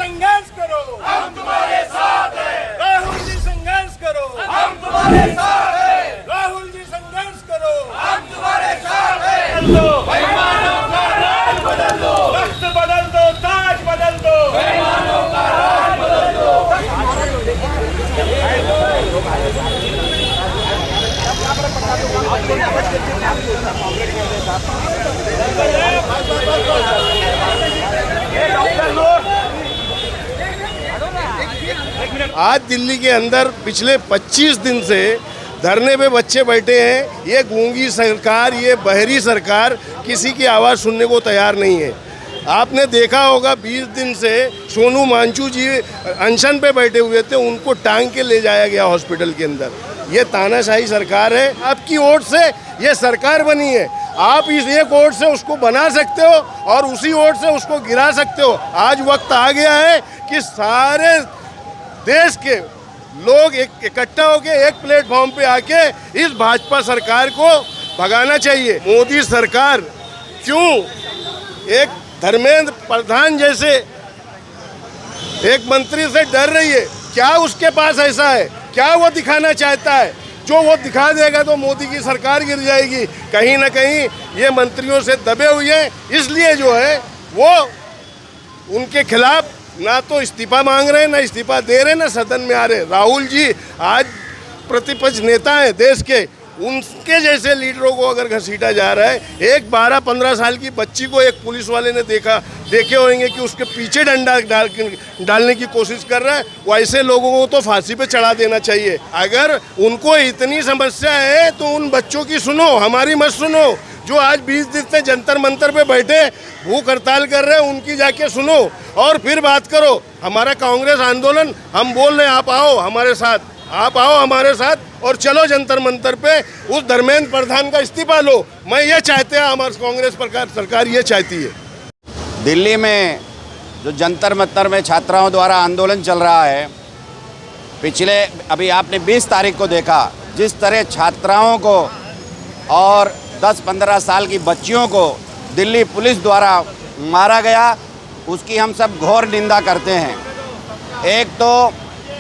संघर्ष करो, हम तुम्हारे साथ हैं। राहुल जी संघर्ष करो, हम तुम्हारे साथ हैं। राहुल जी संघर्ष करो, हम तुम्हारे साथ हैं। बदल दो, बेईमानों का राज बदल दो, वक्त बदल दो, ताज बदल दो। बेईमानों का राज बदल दो। आज दिल्ली के अंदर पिछले 25 दिन से धरने पे बच्चे बैठे हैं। ये गूंगी सरकार, ये बहरी सरकार किसी की आवाज़ सुनने को तैयार नहीं है। आपने देखा होगा 20 दिन से सोनू मांझू जी अनशन पे बैठे हुए थे, उनको टांग के ले जाया गया हॉस्पिटल के अंदर। ये तानाशाही सरकार है। आपकी वोट से ये सरकार बनी है। आप इस एक वोट से उसको बना सकते हो और उसी वोट से उसको गिरा सकते हो। आज वक्त आ गया है कि सारे देश के लोग इकट्ठा होकर एक प्लेटफॉर्म पे आके इस भाजपा सरकार को भगाना चाहिए। मोदी सरकार क्यों एक धर्मेंद्र प्रधान जैसे एक मंत्री से डर रही है? क्या उसके पास ऐसा है? क्या वो दिखाना चाहता है? जो वो दिखा देगा तो मोदी की सरकार गिर जाएगी। कहीं ना कहीं ये मंत्रियों से दबे हुए हैं, इसलिए जो है वो उनके खिलाफ ना तो इस्तीफा मांग रहे हैं, ना इस्तीफा दे रहे, ना सदन में आ रहे। राहुल जी आज प्रतिपक्ष नेता हैं देश के, उनके जैसे लीडरों को अगर घसीटा जा रहा है। एक 12-15 साल की बच्ची को एक पुलिस वाले ने देखे होंगे कि उसके पीछे डंडा डालने की कोशिश कर रहा है। वैसे लोगों को तो फांसी पे चढ़ा देना चाहिए। अगर उनको इतनी समस्या है तो उन बच्चों की सुनो, हमारी मत सुनो। जो आज 20 दिन से जंतर मंतर पे बैठे भूख हड़ताल कर रहे हैं, उनकी जाके सुनो और फिर बात करो। हमारा कांग्रेस आंदोलन, हम बोल रहे हैं आप आओ हमारे साथ, आप आओ हमारे साथ और चलो जंतर मंतर पे उस धर्मेंद्र प्रधान का इस्तीफा लो। मैं ये चाहते हैं, हमारी कांग्रेस सरकार ये चाहती है। दिल्ली में जो जंतर मंतर में छात्राओं द्वारा आंदोलन चल रहा है, पिछले अभी आपने 20 तारीख को देखा जिस तरह छात्राओं को और 10-15 साल की बच्चियों को दिल्ली पुलिस द्वारा मारा गया, उसकी हम सब घोर निंदा करते हैं। एक तो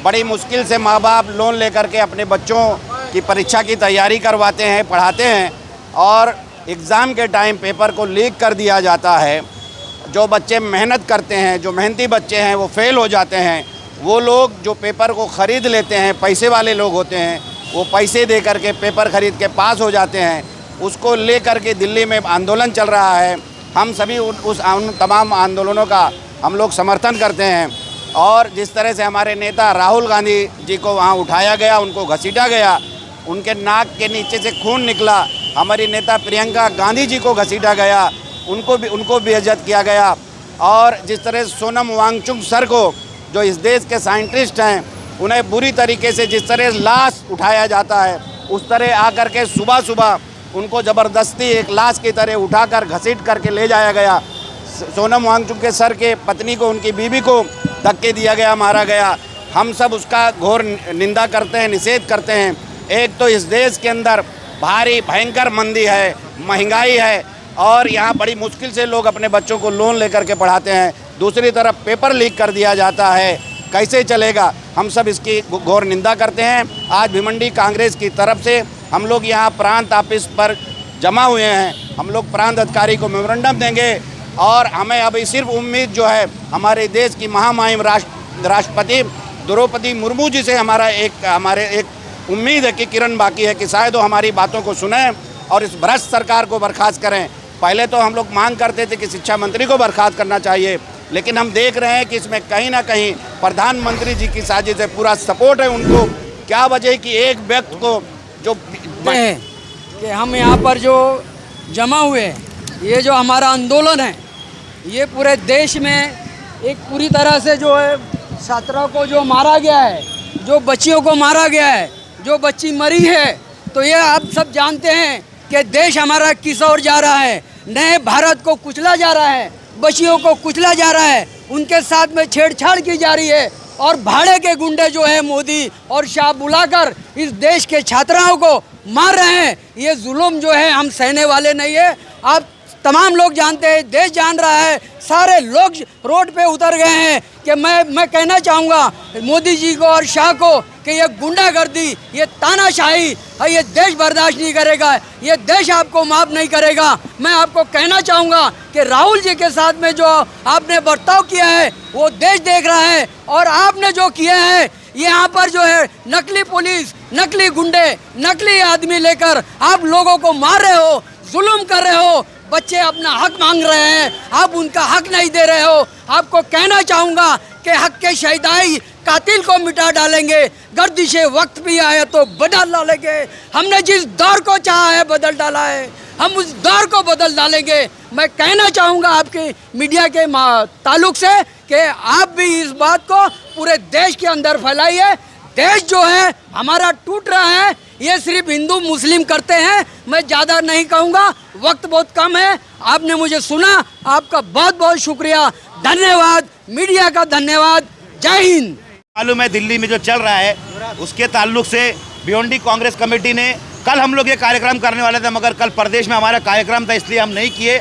बड़ी मुश्किल से माँ बाप लोन लेकर के अपने बच्चों की परीक्षा की तैयारी करवाते हैं, पढ़ाते हैं और एग्ज़ाम के टाइम पेपर को लीक कर दिया जाता है। जो बच्चे मेहनत करते हैं, जो मेहनती बच्चे हैं, वो फेल हो जाते हैं। वो लोग जो पेपर को ख़रीद लेते हैं, पैसे वाले लोग होते हैं, वो पैसे दे कर के पेपर ख़रीद के पास हो जाते हैं। उसको ले कर के दिल्ली में आंदोलन चल रहा है। हम सभी उन तमाम आंदोलनों का हम लोग समर्थन करते हैं। और जिस तरह से हमारे नेता राहुल गांधी जी को वहाँ उठाया गया, उनको घसीटा गया, उनके नाक के नीचे से खून निकला। हमारी नेता प्रियंका गांधी जी को घसीटा गया, उनको बेइज्जत किया गया। और जिस तरह सोनम वांगचुक सर को, जो इस देश के साइंटिस्ट हैं, उन्हें बुरी तरीके से जिस तरह लाश उठाया जाता है, उस तरह आकर के सुबह सुबह उनको ज़बरदस्ती एक लाश की तरह उठाकर घसीट करके ले जाया गया। सोनम वांगचुक के सर के पत्नी को, उनकी बीवी को धक्के दिया गया, मारा गया। हम सब उसका घोर निंदा करते हैं, निषेध करते हैं। एक तो इस देश के अंदर भारी भयंकर मंदी है, महंगाई है और यहाँ बड़ी मुश्किल से लोग अपने बच्चों को लोन लेकर के पढ़ाते हैं। दूसरी तरफ पेपर लीक कर दिया जाता है, कैसे चलेगा? हम सब इसकी घोर निंदा करते हैं। आज भिवंडी कांग्रेस की तरफ से हम लोग यहाँ प्रांत ऑफिस पर जमा हुए हैं। हम लोग प्रांत अधिकारी को मेमोरेंडम देंगे और हमें अभी सिर्फ उम्मीद जो है हमारे देश की महामहिम राष्ट्रपति द्रौपदी मुर्मू जी से हमारे एक उम्मीद है कि किरण बाकी है कि शायद वो हमारी बातों को सुने और इस भ्रष्ट सरकार को बर्खास्त करें। पहले तो हम लोग मांग करते थे कि शिक्षा मंत्री को बर्खास्त करना चाहिए, लेकिन हम देख रहे हैं कि इसमें कहीं ना कहीं प्रधानमंत्री जी की साजिश है, पूरा सपोर्ट है उनको। क्या वजह कि एक व्यक्ति को जो कि हम यहाँ पर जो जमा हुए हैं, ये जो हमारा आंदोलन है, ये पूरे देश में एक पूरी तरह से जो है छात्रों को जो मारा गया है, जो बच्चियों को मारा गया है, जो बच्ची मरी है, तो ये आप सब जानते हैं कि देश हमारा किस ओर जा रहा है। नए भारत को कुचला जा रहा है, बच्चियों को कुचला जा रहा है, उनके साथ में छेड़छाड़ की जा रही है और भाड़े के गुंडे जो है मोदी और शाह बुलाकर इस देश के छात्राओं को मार रहे हैं। ये जुल्म जो है हम सहने वाले नहीं है। आप तमाम लोग जानते हैं, देश जान रहा है, सारे लोग रोड पे उतर गए हैं कि मैं कहना चाहूँगा मोदी जी को और शाह को कि ये गुंडागर्दी, ये तानाशाही, ये देश बर्दाश्त नहीं करेगा, ये देश आपको माफ़ नहीं करेगा। मैं आपको कहना चाहूँगा कि राहुल जी के साथ में जो आपने बर्ताव किया है वो देश देख रहा है, और आपने जो किया है यहाँ पर जो है नकली पुलिस, नकली गुंडे, नकली आदमी लेकर आप लोगों को मार रहे हो, जुल्म कर रहे हो, बच्चे अपना हक मांग रहे हैं, आप उनका हक नहीं दे रहे हो। आपको कहना चाहूँगा कि हक के शहीदाई कातिल को मिटा डालेंगे, गर्दिशे वक्त भी आए तो बदल डालेंगे। हमने जिस दौर को चाहा है बदल डाला है, हम उस दौर को बदल डालेंगे। मैं कहना चाहूँगा आपके मीडिया के ताल्लुक से कि आप भी इस बात को पूरे देश के अंदर फैलाइए। देश जो है हमारा टूट रहा है, ये सिर्फ हिंदू मुस्लिम करते हैं। मैं ज़्यादा नहीं कहूँगा, वक्त बहुत कम है। आपने मुझे सुना, आपका बहुत बहुत शुक्रिया, धन्यवाद, मीडिया का धन्यवाद। जय हिंद। मालूम है दिल्ली में जो चल रहा है उसके ताल्लुक से भिवंडी कांग्रेस कमेटी ने, कल हम लोग ये कार्यक्रम करने वाले थे मगर कल प्रदेश में हमारा कार्यक्रम था इसलिए हम नहीं किए।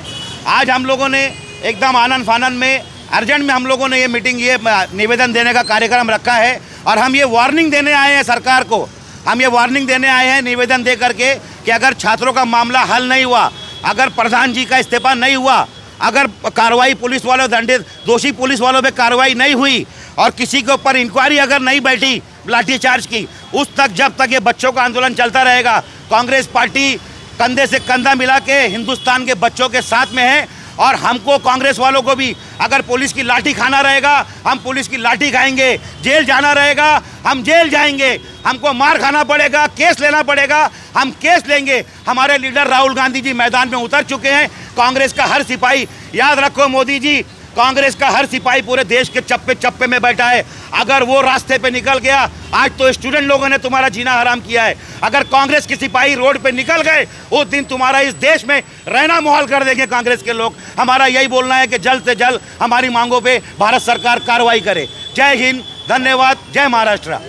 आज हम लोगों ने एकदम आनंद फानन में अर्जेंट में हम लोगों ने ये मीटिंग, ये निवेदन देने का कार्यक्रम रखा है और हम ये वार्निंग देने आए हैं सरकार को। हम ये वार्निंग देने आए हैं निवेदन दे करके कि अगर छात्रों का मामला हल नहीं हुआ, अगर प्रधान जी का इस्तीफा नहीं हुआ, अगर कार्रवाई पुलिस वालों दंडित दोषी पुलिस वालों पे कार्रवाई नहीं हुई और किसी के ऊपर इंक्वायरी अगर नहीं बैठी लाठीचार्ज की, उस तक जब तक ये बच्चों का आंदोलन चलता रहेगा। कांग्रेस पार्टी कंधे से कंधा मिला के हिंदुस्तान के बच्चों के साथ में है और हमको कांग्रेस वालों को भी अगर पुलिस की लाठी खाना रहेगा हम पुलिस की लाठी खाएंगे, जेल जाना रहेगा हम जेल जाएंगे, हमको मार खाना पड़ेगा, केस लेना पड़ेगा हम केस लेंगे। हमारे लीडर राहुल गांधी जी मैदान में उतर चुके हैं। कांग्रेस का हर सिपाही, याद रखो मोदी जी, कांग्रेस का हर सिपाही पूरे देश के चप्पे चप्पे में बैठा है। अगर वो रास्ते पे निकल गया, आज तो स्टूडेंट लोगों ने तुम्हारा जीना हराम किया है, अगर कांग्रेस के सिपाही रोड पे निकल गए उस दिन तुम्हारा इस देश में रहना मुहाल कर देंगे कांग्रेस के लोग। हमारा यही बोलना है कि जल्द से जल्द हमारी मांगों पे भारत सरकार कार्रवाई करे। जय हिंद, धन्यवाद, जय महाराष्ट्र।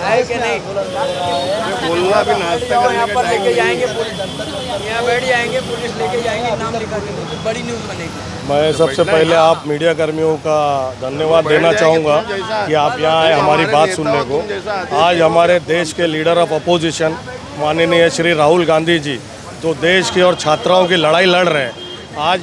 है कि नहीं बोलना भी नाश्ता यहाँ पर लेके जाएंगे, यहाँ बैठ जाएंगे, पुलिस लेके जाएंगे, नाम लिखा के, बड़ी न्यूज़ बनेगी। मैं सबसे पहले आप मीडिया कर्मियों का धन्यवाद देना चाहूँगा कि आप यहाँ आए हमारी बात सुनने को। आज हमारे देश के लीडर ऑफ अपोजिशन माननीय श्री राहुल गांधी जी जो देश की और छात्राओं की लड़ाई लड़ रहे हैं। आज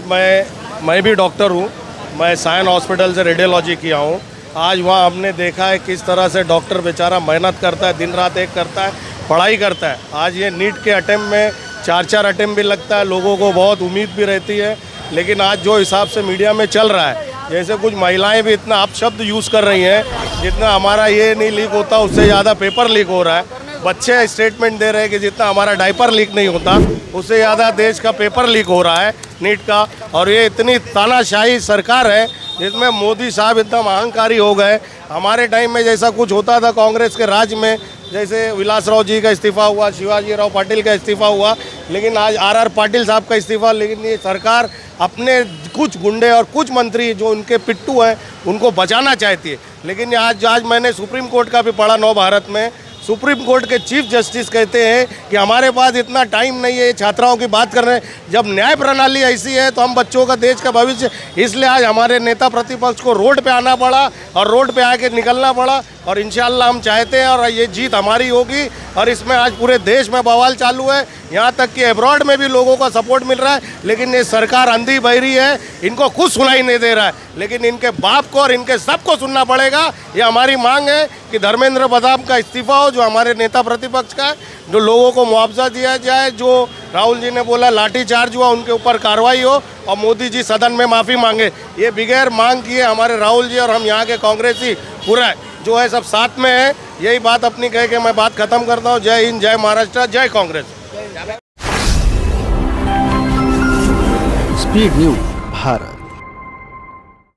मैं भी डॉक्टर हूँ, मैं सायन हॉस्पिटल से रेडियोलॉजी किया हूँ। आज वहाँ हमने देखा है किस तरह से डॉक्टर बेचारा मेहनत करता है, दिन रात एक करता है, पढ़ाई करता है। आज ये नीट के अटेम्प्ट में 4-4 अटेम्प्ट भी लगता है, लोगों को बहुत उम्मीद भी रहती है। लेकिन आज जो हिसाब से मीडिया में चल रहा है, जैसे कुछ महिलाएं भी इतना अपशब्द यूज़ कर रही हैं, जितना हमारा ये नहीं लीक होता उससे ज़्यादा पेपर लीक हो रहा है। बच्चे स्टेटमेंट दे रहे हैं कि जितना हमारा डायपर लीक नहीं होता उससे ज़्यादा देश का पेपर लीक हो रहा है नीट का। और ये इतनी तानाशाही सरकार है जिसमें मोदी साहब एकदम अहंकारी हो गए। हमारे टाइम में जैसा कुछ होता था कांग्रेस के राज में, जैसे विलासराव जी का इस्तीफ़ा हुआ, शिवाजी राव पाटिल का इस्तीफ़ा हुआ, लेकिन आज आर पाटिल साहब का इस्तीफ़ा। लेकिन ये सरकार अपने कुछ गुंडे और कुछ मंत्री जो उनके पिट्टू हैं उनको बचाना चाहती है। लेकिन आज मैंने सुप्रीम कोर्ट का भी पढ़ा, नव भारत में सुप्रीम कोर्ट के चीफ जस्टिस कहते हैं कि हमारे पास इतना टाइम नहीं है छात्राओं की बात करने। जब न्याय प्रणाली ऐसी है तो हम बच्चों का, देश का भविष्य, इसलिए आज हमारे नेता प्रतिपक्ष को रोड पे आना पड़ा और रोड पे आके निकलना पड़ा। और इंशाल्लाह हम चाहते हैं और ये जीत हमारी होगी। और इसमें आज पूरे देश में बवाल चालू है, यहाँ तक कि अब्रॉड में भी लोगों का सपोर्ट मिल रहा है। लेकिन ये सरकार अंधी बहरी है, इनको कुछ सुनाई नहीं दे रहा है, लेकिन इनके बाप को और इनके सबको सुनना पड़ेगा। ये हमारी मांग है कि धर्मेंद्र प्रधान का इस्तीफा हो, जो हमारे नेता प्रतिपक्ष का है, जो लोगों को मुआवजा दिया जाए, जो राहुल जी ने बोला लाठीचार्ज हुआ उनके ऊपर कार्रवाई हो, और मोदी जी सदन में माफ़ी मांगे। ये बगैर मांग किए हमारे राहुल जी और हम यहाँ के कांग्रेसी पूरा जो है सब साथ में है। यही बात अपनी कह के मैं बात खत्म करता हूँ। जय हिंद, जय महाराष्ट्र, जय कांग्रेस। Speed news Bharat.